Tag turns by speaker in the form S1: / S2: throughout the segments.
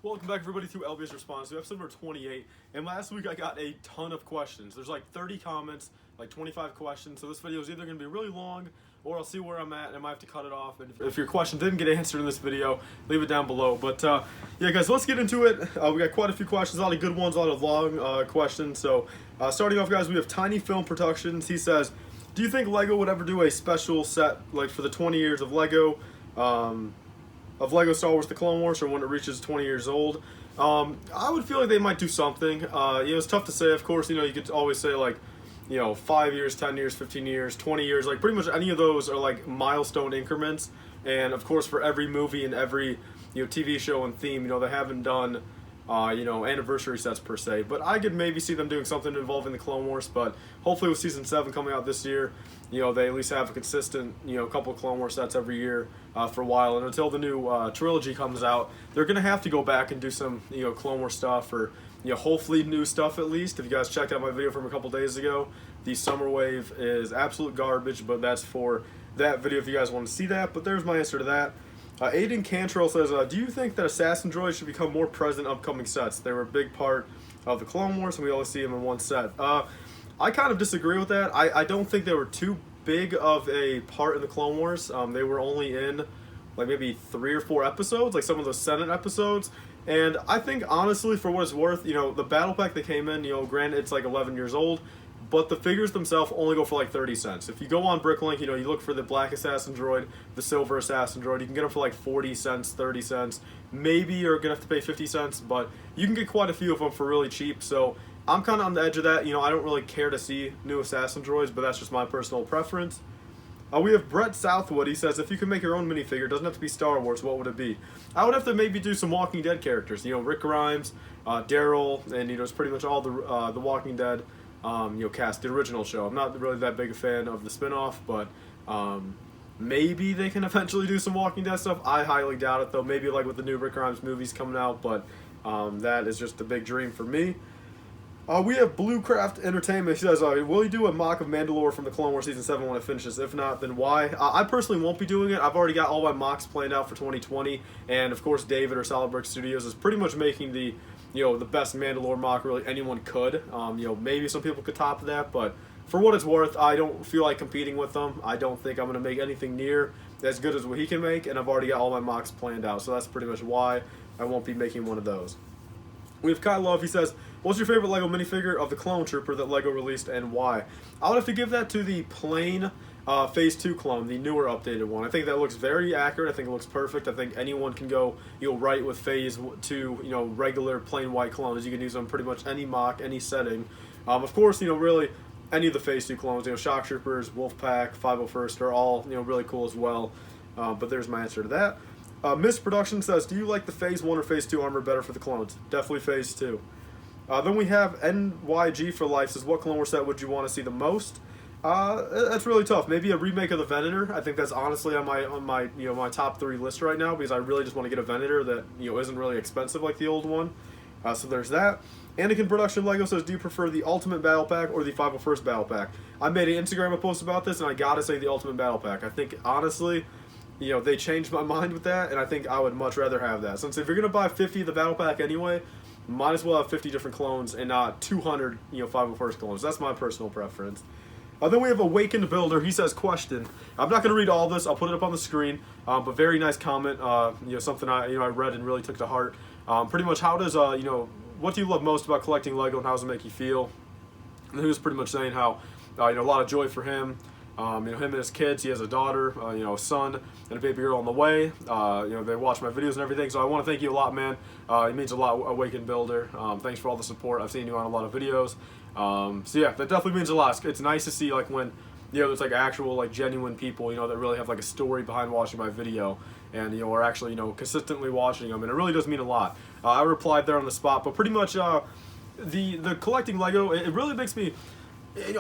S1: Welcome back, everybody, to LBS Response to episode number 28. And last week I got a ton of questions. There's like 30 comments, like 25 questions. So this video is either going to be really long, or I'll see where I'm at and I might have to cut it off. And if your question didn't get answered in this video, leave it down below. But yeah, guys, let's get into it. We got quite a few questions, a lot of good ones, a lot of long questions. So starting off, guys, we have Tiny Film Productions. He says, do you think LEGO would ever do a special set like for the 20 years of LEGO? Lego Star Wars The Clone Wars, or when it reaches 20 years old. I would feel like they might do something. It's tough to say, of course. You could always say, like, 5 years, 10 years, 15 years, 20 years. Like, pretty much any of those are, like, milestone increments. And, of course, for every movie and every, TV show and theme, they haven't done, anniversary sets per se. But I could maybe see them doing something involving the Clone Wars. But hopefully with Season 7 coming out this year, they at least have a consistent, couple Clone Wars sets every year for a while. And until the new trilogy comes out, they're going to have to go back and do some, Clone Wars stuff, or, hopefully new stuff at least. If you guys checked out my video from a couple days ago, the Summer Wave is absolute garbage, but that's for that video if you guys want to see that. But there's my answer to that. Aiden Cantrell says, do you think that assassin droids should become more present in upcoming sets? They were a big part of the Clone Wars, and we always see them in one set. I kind of disagree with that. I don't think they were too big of a part in the Clone Wars. They were only in like maybe 3 or 4 episodes, like some of those Senate episodes. And I think, honestly, for what it's worth, the battle pack that came in, granted it's like 11 years old, but the figures themselves only go for like 30 cents. If you go on Bricklink, you look for the black assassin droid, the silver assassin droid, you can get them for like 40 cents, 30 cents. Maybe you're going to have to pay 50 cents, but you can get quite a few of them for really cheap. So I'm kind of on the edge of that. I don't really care to see new assassin droids, but that's just my personal preference. We have Brett Southwood. He says, if you could make your own minifigure, it doesn't have to be Star Wars, what would it be? I would have to maybe do some Walking Dead characters. Rick Grimes, Daryl, and it's pretty much all the Walking Dead cast, the original show. I'm not really that big a fan of the spin-off, but maybe they can eventually do some Walking Dead stuff. I highly doubt it, though. Maybe like with the new Rick Grimes movies coming out, but that is just a big dream for me. We have Bluecraft Entertainment. He says, will you do a mock of Mandalore from the Clone Wars Season 7 when it finishes? If not, then why? I personally won't be doing it. I've already got all my mocks planned out for 2020. And, of course, David or LBS Studios is pretty much making the best Mandalore mock really anyone could. Maybe some people could top that. But for what it's worth, I don't feel like competing with them. I don't think I'm going to make anything near as good as what he can make. And I've already got all my mocks planned out. So that's pretty much why I won't be making one of those. We have Kyle Love. He says, what's your favorite LEGO minifigure of the Clone Trooper that LEGO released, and why? I would have to give that to the plain Phase 2 clone, the newer updated one. I think that looks very accurate. I think it looks perfect. I think anyone can go right with Phase 2, regular plain white clones. You can use them pretty much any mock, any setting. Of course, really any of the Phase 2 clones, Shock Troopers, Wolfpack, 501st are all, really cool as well. But there's my answer to that. Miss Production says, do you like the Phase 1 or Phase 2 armor better for the clones? Definitely Phase 2. Then we have NYG for Life says, what Clone Wars set would you want to see the most? That's really tough. Maybe a remake of the Venator. I think that's honestly on my my top 3 list right now, because I really just want to get a Venator that isn't really expensive like the old one. So there's that. Anakin Production Lego says, do you prefer the Ultimate Battle Pack or the 501st Battle Pack? I made an Instagram post about this, and I gotta say the Ultimate Battle Pack. I think honestly, they changed my mind with that, and I think I would much rather have that. Since if you're gonna buy 50 of the Battle Pack anyway, might as well have 50 different clones and not 200, 501st clones. That's my personal preference. Then we have Awakened Builder. He says, question. I'm not going to read all this. I'll put it up on the screen. But very nice comment. Something I read and really took to heart. Pretty much, how does what do you love most about collecting Lego, and how does it make you feel? And he was pretty much saying how a lot of joy for him. Him and his kids. He has a daughter, a son, and a baby girl on the way. They watch my videos and everything. So I want to thank you a lot, man. It means a lot, Awakened Builder. Thanks for all the support. I've seen you on a lot of videos. So yeah, that definitely means a lot. It's nice to see when there's like actual genuine people that really have like a story behind watching my video, and are actually consistently watching them, and it really does mean a lot. I replied there on the spot, but pretty much the collecting Lego, it really makes me.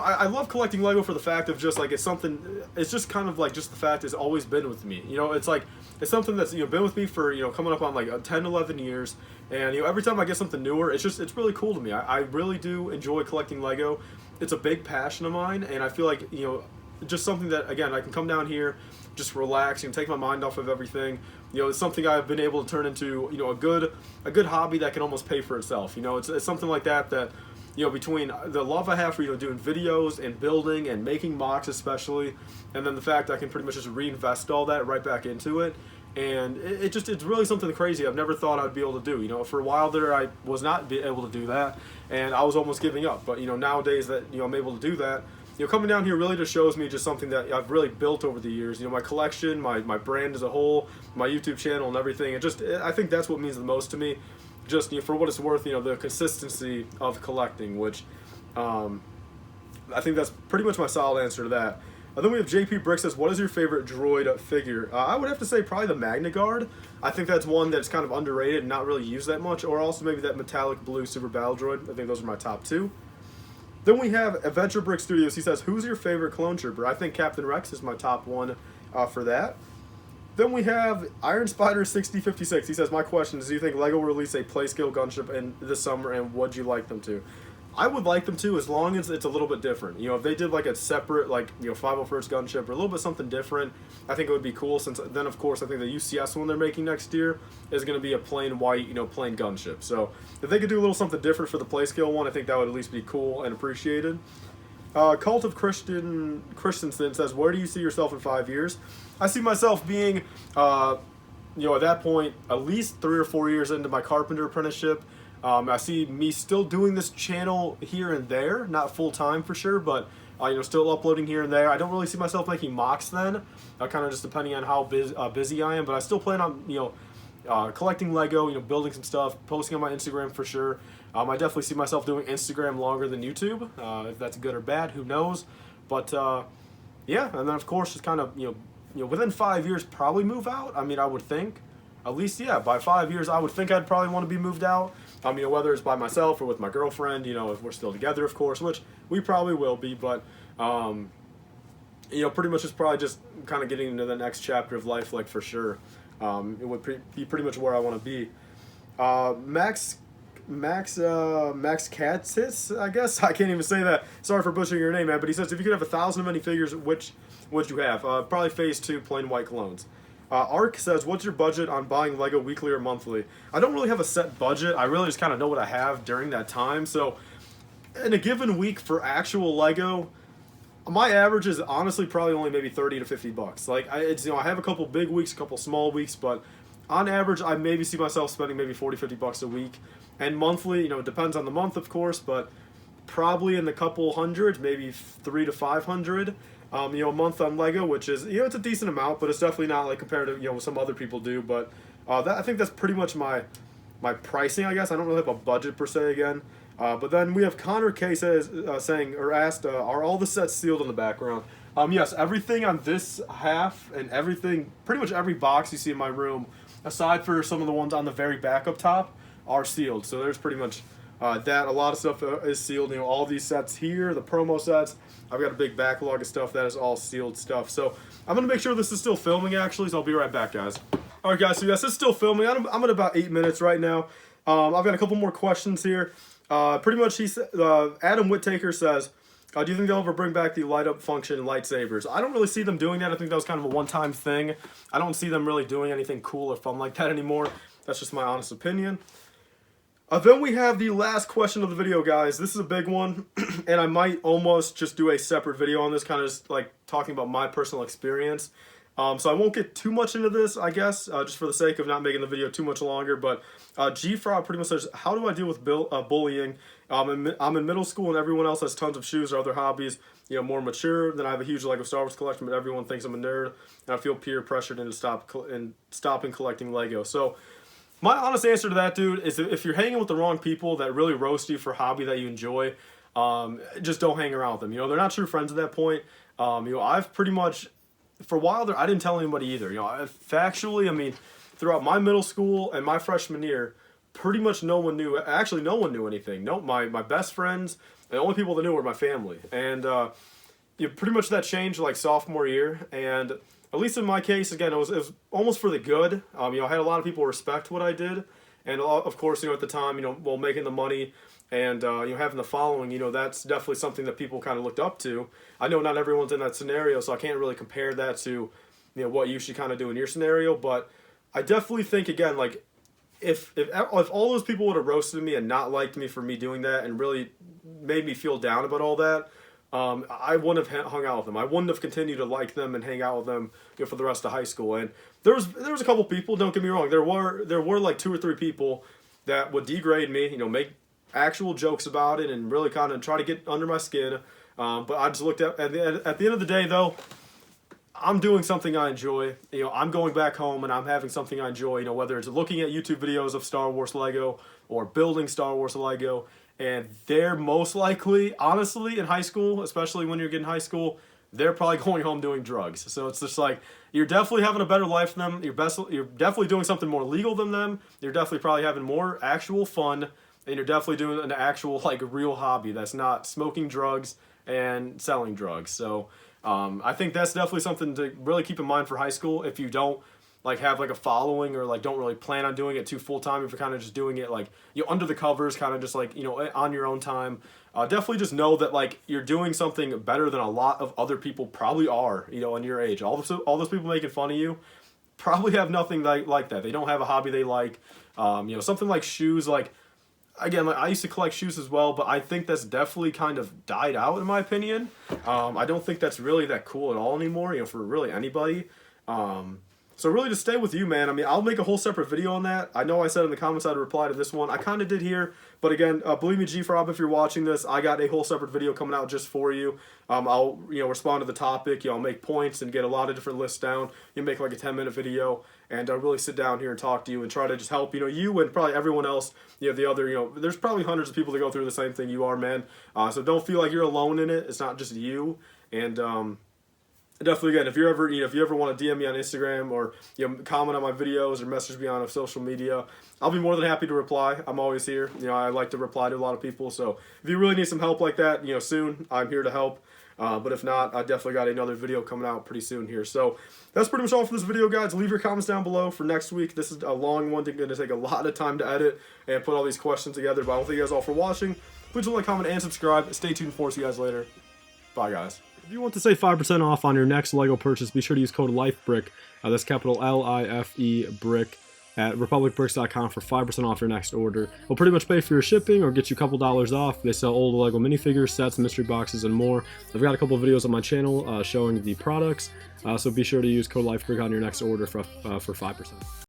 S1: I love collecting Lego for the fact of just it's something. It's just kind of just the fact it's always been with me. It's something that's been with me for coming up on 10, 11 years, and every time I get something newer, it's really cool to me. I really do enjoy collecting Lego. It's a big passion of mine, and I feel like just something that, again, I can come down here, just relax and take my mind off of everything. You know, it's something I've been able to turn into, you know, a good hobby that can almost pay for itself. You know, it's something like that, you know, between the love I have for, you know, doing videos and building and making mocks especially, and then the fact I can pretty much just reinvest all that right back into it. And it's really something crazy I've never thought I'd be able to do. You know, for a while there I was not able to do that, and I was almost giving up. But, you know, nowadays that, you know, I'm able to do that, you know, coming down here really just shows me just something that I've really built over the years. You know, my collection, my brand as a whole, my YouTube channel and everything. I think that's what means the most to me. Just, you know, for what it's worth, you know, the consistency of collecting, which I think that's pretty much my solid answer to that. Then we have JP Brick says, what is your favorite droid figure? I would have to say probably the Magna Guard. I think that's one that's kind of underrated and not really used that much, or also maybe that metallic blue Super Battle Droid. I think those are my top two. Then we have LBS Studios. He says, who's your favorite clone trooper? I think Captain Rex is my top one for that. Then we have Iron Spider 6056. He says, my question is, do you think LEGO will release a play-scale gunship this summer, and would you like them to? I would like them to, as long as it's a little bit different. You know, if they did like a separate, like, you know, 501st gunship or a little bit something different, I think it would be cool. Since then, of course, I think the UCS one they're making next year is going to be a plain white, you know, plain gunship. So if they could do a little something different for the play scale one, I think that would at least be cool and appreciated. Cult of Christensen says, where do you see yourself in 5 years? I see myself being, you know, at that point, at least 3 or 4 years into my carpenter apprenticeship. I see me still doing this channel here and there, not full time for sure, but you know, still uploading here and there. I don't really see myself making mocks then, kind of just depending on how busy I am. But I still plan on, you know, collecting Lego, you know, building some stuff, posting on my Instagram for sure. I definitely see myself doing Instagram longer than YouTube. If that's good or bad, who knows? But yeah, and then of course just kind of you know within 5 years probably move out. I mean, I would think, at least yeah, by 5 years I would think I'd probably want to be moved out. You know, whether it's by myself or with my girlfriend, you know, if we're still together, of course, which we probably will be, but, you know, pretty much it's probably just kind of getting into the next chapter of life, like, for sure. It would be pretty much where I want to be. Max Katz, I guess? I can't even say that. Sorry for butchering your name, man, but he says, if you could have 1,000 minifigures, which would you have? Probably Phase 2 plain white clones. Ark says, what's your budget on buying Lego weekly or monthly? I don't really have a set budget. I really just kind of know what I have during that time. So in a given week for actual Lego, my average is honestly probably only maybe 30 to 50 bucks. Like, it's, you know, I have a couple big weeks, a couple small weeks, but on average, I maybe see myself spending maybe 40, 50 bucks a week. And monthly, you know, it depends on the month, of course, but probably in the couple hundred, maybe 300 to 500. You know, a month on Lego, which is, you know, it's a decent amount, but it's definitely not like compared to, you know, what some other people do. But I think that's pretty much my pricing, I guess. I don't really have a budget per se again. But then we have Connor K saying or asked, are all the sets sealed in the background? Yes, everything on this half and everything, pretty much every box you see in my room, aside for some of the ones on the very back up top, are sealed. So there's pretty much that. A lot of stuff is sealed. You know, all these sets here, the promo sets. I've got a big backlog of stuff that is all sealed stuff. So I'm going to make sure this is still filming, actually, so I'll be right back, guys. All right, guys, so yes, it's still filming. I'm at about 8 minutes right now. I've got a couple more questions here. Pretty much, Adam Whittaker says, do you think they'll ever bring back the light-up function lightsabers? I don't really see them doing that. I think that was kind of a one-time thing. I don't see them really doing anything cool or fun like that anymore. That's just my honest opinion. Then we have the last question of the video, guys. This is a big one, and I might almost just do a separate video on this, kind of just like talking about my personal experience. So I won't get too much into this, I guess, just for the sake of not making the video too much longer. But G-Frog pretty much says, how do I deal with bullying? I'm in middle school, and everyone else has tons of shoes or other hobbies, you know, more mature. Then I have a huge Lego Star Wars collection, but everyone thinks I'm a nerd, and I feel peer pressured into stopping collecting Lego. So my honest answer to that, dude, is if you're hanging with the wrong people that really roast you for a hobby that you enjoy, just don't hang around with them. You know, they're not true friends at that point. You know, I've pretty much, for a while there, I didn't tell anybody either. You know, factually, I mean, throughout my middle school and my freshman year, pretty much no one knew. Actually, no one knew anything. No, my best friends, the only people that knew were my family. And you know, pretty much that changed like sophomore year. And at least in my case, again, it was almost for the good. You know, I had a lot of people respect what I did, and of course, you know, at the time, you know, while making the money, and having the following, that's definitely something that people kind of looked up to. I know not everyone's in that scenario, so I can't really compare that to what you should kind of do in your scenario, but I definitely think, again, like if all those people would have roasted me and not liked me for me doing that and really made me feel down about all that, I wouldn't have hung out with them. I wouldn't have continued to like them and hang out with them for the rest of high school. And there was a couple people, don't get me wrong, there were like 2 or 3 people that would degrade me, make actual jokes about it and really kind of try to get under my skin. But I just looked at the end of the day, though, I'm doing something I enjoy. I'm going back home and I'm having something I enjoy, whether it's looking at YouTube videos of Star Wars Lego or building Star Wars Lego. And they're most likely, honestly, in high school, especially when you're getting high school, they're probably going home doing drugs. So it's just like, you're definitely having a better life than them. You're definitely doing something more legal than them. You're definitely probably having more actual fun. And you're definitely doing an actual, like, real hobby that's not smoking drugs and selling drugs. So I think that's definitely something to really keep in mind for high school. If you don't like have like a following or like don't really plan on doing it too full time, if you're kind of just doing it like under the covers, kind of just like on your own time, definitely just know that like you're doing something better than a lot of other people probably are, in your age. All those people making fun of you probably have nothing like that. They don't have a hobby they like. Something like shoes, like, again, like I used to collect shoes as well, but I think that's definitely kind of died out in my opinion. I don't think that's really that cool at all anymore, for really anybody. So really, to stay with you, man. I mean, I'll make a whole separate video on that. I know I said in the comments I'd reply to this one. I kind of did here, but again, believe me, G-Frob, if you're watching this, I got a whole separate video coming out just for you. I'll respond to the topic. I'll make points and get a lot of different lists down. You make like a 10-minute video, and I'll really sit down here and talk to you and try to just help you and probably everyone else. The other there's probably hundreds of people that go through the same thing you are, man. So don't feel like you're alone in it. It's not just you. And definitely, again, if you ever want to DM me on Instagram or comment on my videos or message me on social media, I'll be more than happy to reply. I'm always here. I like to reply to a lot of people. So if you really need some help like that, soon, I'm here to help. But if not, I definitely got another video coming out pretty soon here. So that's pretty much all for this video, guys. Leave your comments down below for next week. This is a long one. It's going to take a lot of time to edit and put all these questions together. But I want to thank you guys all for watching. Please like, comment, and subscribe. Stay tuned for us. See you guys later. Bye, guys. If you want to save 5% off on your next LEGO purchase, be sure to use code LIFEBRICK, that's capital L-I-F-E BRICK, at republicbricks.com for 5% off your next order. It'll pretty much pay for your shipping or get you a couple dollars off. They sell old LEGO minifigures, sets, mystery boxes, and more. I've got a couple of videos on my channel showing the products, so be sure to use code LIFEBRICK on your next order for 5%.